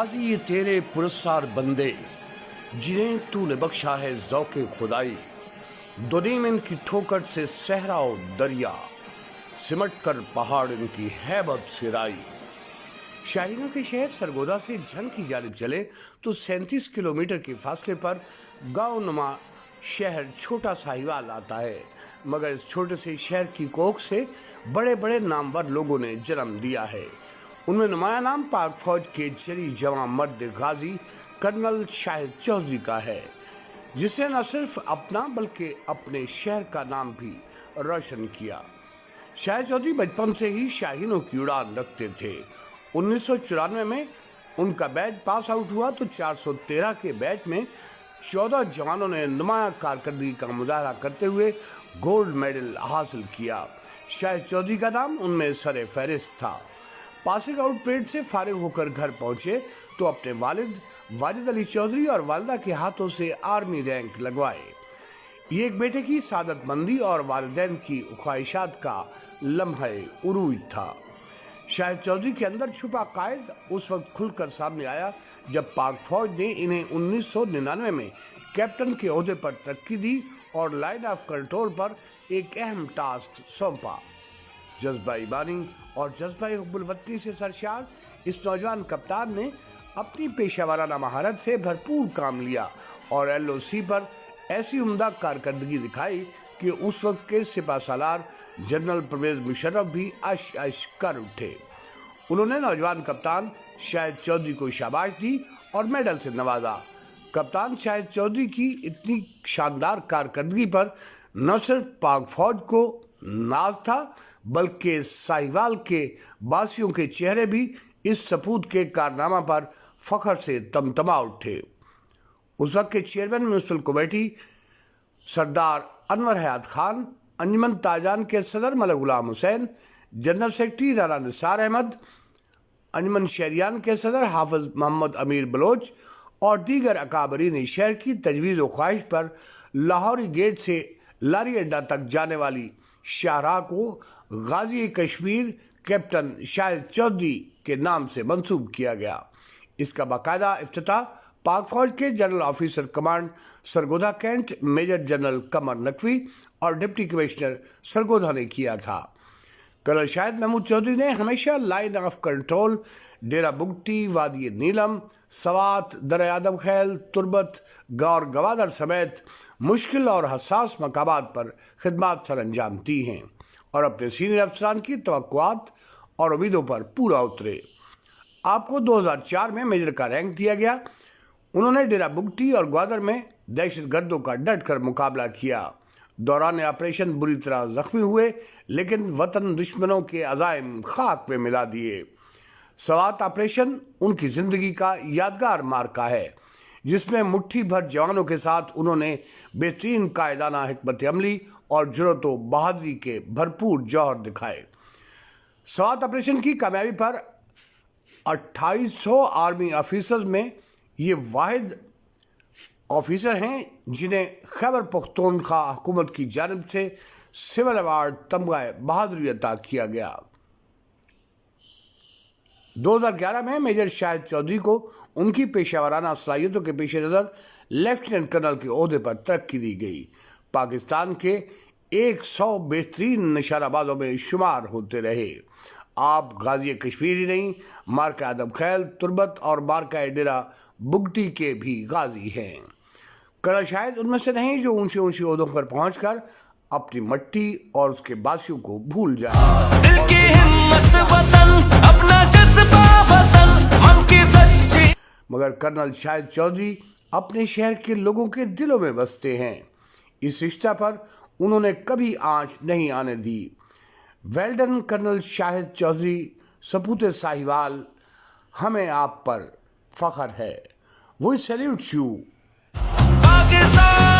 गाजी ये तेरे पुरस्कार बंदे जिन्हें तूने बख्शा है ज़ौक़े खुदाई। दुनीम इनकी ठोकर से सहरा और दरिया, सिमट कर पहाड़ इनकी हैबत सिराई। शाहीनों के शहर सरगोदा से झंग की जानिब चले तो 37 किलोमीटर के फासले पर गांव नुमा शहर छोटा साहिवाल आता है, मगर इस छोटे से शहर की कोख से बड़े बड़े नामवर लोगों ने जन्म दिया है। उनमें नुमाया नाम पाक फौज के जरी जवां मर्द गाजी कर्नल शाहिद चौधरी का है, जिसने न सिर्फ अपना बल्कि अपने शहर का नाम भी रोशन किया। शाहिद चौधरी बचपन से ही शाहीनों की उड़ान रखते थे। 1994 में उनका बैच पास आउट हुआ तो 413 के बैच में 14 जवानों ने नुमाया कारकर्दगी का मुजाहरा करते हुए गोल्ड मेडल हासिल किया। शाहिद चौधरी का नाम उनमें सरे फहरिस्त था। पासिंग आउट परेड से फारिग होकर घर पहुंचे तो अपने वालिद अली चौधरी और वालिदा के हाथों से आर्मी रैंक लगवाए। ये एक बेटे की सादतमंदी और वालिदैन की ख्वाहिशात का लम्हे उरूज था। शाहिद चौधरी के अंदर छुपा कायद उस वक्त खुलकर सामने आया जब पाक फौज ने इन्हें 1999 में कैप्टन के ओहदे पर तरक्की दी और लाइन ऑफ कंट्रोल पर एक अहम टास्क सौंपा। जज्बा ईमानी और जज्बा हुब्बुल वतनी से सरशार इस नौजवान कप्तान ने अपनी पेशेवराना महारत से भरपूर काम लिया और LOC पर ऐसी उम्दा कारकर्दगी दिखाई कि उस वक्त के सिपा सालार जनरल परवेज मुशर्रफ भी अश कर उठे। उन्होंने नौजवान कप्तान शाहिद चौधरी को शाबाश दी और मेडल से नवाजा। कप्तान शाहिद चौधरी की इतनी शानदार कारकर्दगी पर न सिर्फ पाक फौज को नाज था बल्कि साहिवाल के बासियों के चेहरे भी इस सपूत के कारनामा पर फख्र से तमतमा उठे। उस वक्त के चेयरमैन म्युनिसिपल कमेटी सरदार अनवर हयात खान, अंजुमन ताजान के सदर मलक गुलाम हुसैन, जनरल सेक्रेटरी राना निसार अहमद, अंजुमन शहरियान के सदर हाफिज मोहम्मद अमीर बलोच और दीगर अकाबरीन शहर की तजवीज़ व ख्वाहिश पर लाहौरी गेट से लारी अड्डा तक जाने वाली शाहराह को गाजी कश्मीर कैप्टन शाहिद चौधरी के नाम से मंसूब किया गया। इसका बाकायदा इफ्तिताह पाक फौज के general officer command Sargodha cantt major general Qamar Naqvi और डिप्टी कमिश्नर सरगोधा ने किया था। कर्नल शाहिद महमूद चौधरी ने हमेशा लाइन ऑफ कंट्रोल डेरा बुगटी, वादी नीलम, सवात, दर आदम खैल, तुरबत, गौर गवादर समेत मुश्किल और हसास मकामात पर खिदमत सर अंजाम दी हैं और अपने सीनियर अफसरान की तवक्कुआत और उम्मीदों पर पूरा उतरे। आपको 2004 में मेजर का रैंक दिया गया। उन्होंने डेरा बुगटी और ग्वादर में दहशत गर्दों का डट कर मुकाबला किया। दौरान ऑपरेशन बुरी तरह जख्मी हुए लेकिन वतन दुश्मनों के अज़ाइम खाक में मिला दिए। सवात ऑपरेशन उनकी ज़िंदगी का यादगार मार्का है जिसमें मुट्ठी भर जवानों के साथ उन्होंने बेहतरीन कायदाना हिकमत अमली और जुर्रत व बहादुरी के भरपूर जौहर दिखाए। सवात ऑपरेशन की कामयाबी पर 2800 आर्मी ऑफिसर्स में ये वाहिद ऑफिसर हैं जिन्हें खैबर पख्तूनख्वा हुकूमत की जानिब से सिविल अवार्ड तमगा बहादुरी अता किया गया। 2011 में मेजर शाहिद चौधरी को उनकी पेशेवराना सलाहियतों के पेश नज़र लेफ्टिनेंट कर्नल के ओहदे पर तरक्की दी गई। पाकिस्तान के 100 बेहतरीन निशानाबाजों में शुमार होते रहे। आप गाजी कश्मीर ही नहीं, मार्का आदम खैल, तुरबत और मार्का डेरा बुगटी के भी गाजी हैं। कर्नल शाहिद उनमें से नहीं जो ऊंचे ऊंचे ओहदों पर पहुंचकर अपनी मट्टी और उसके बासियों को भूल जाए। दिल की हिम्मत वतन, अपना जज्बा वतन, मन की सच्ची। मगर कर्नल शाहिद चौधरी अपने शहर के लोगों के दिलों में बसते हैं। इस रिश्ता पर उन्होंने कभी आंच नहीं आने दी। वेल्डन कर्नल शाहिद चौधरी, सपूत साहिवाल, हमें आप पर फख्र है। We salute you. पाकिस्तान।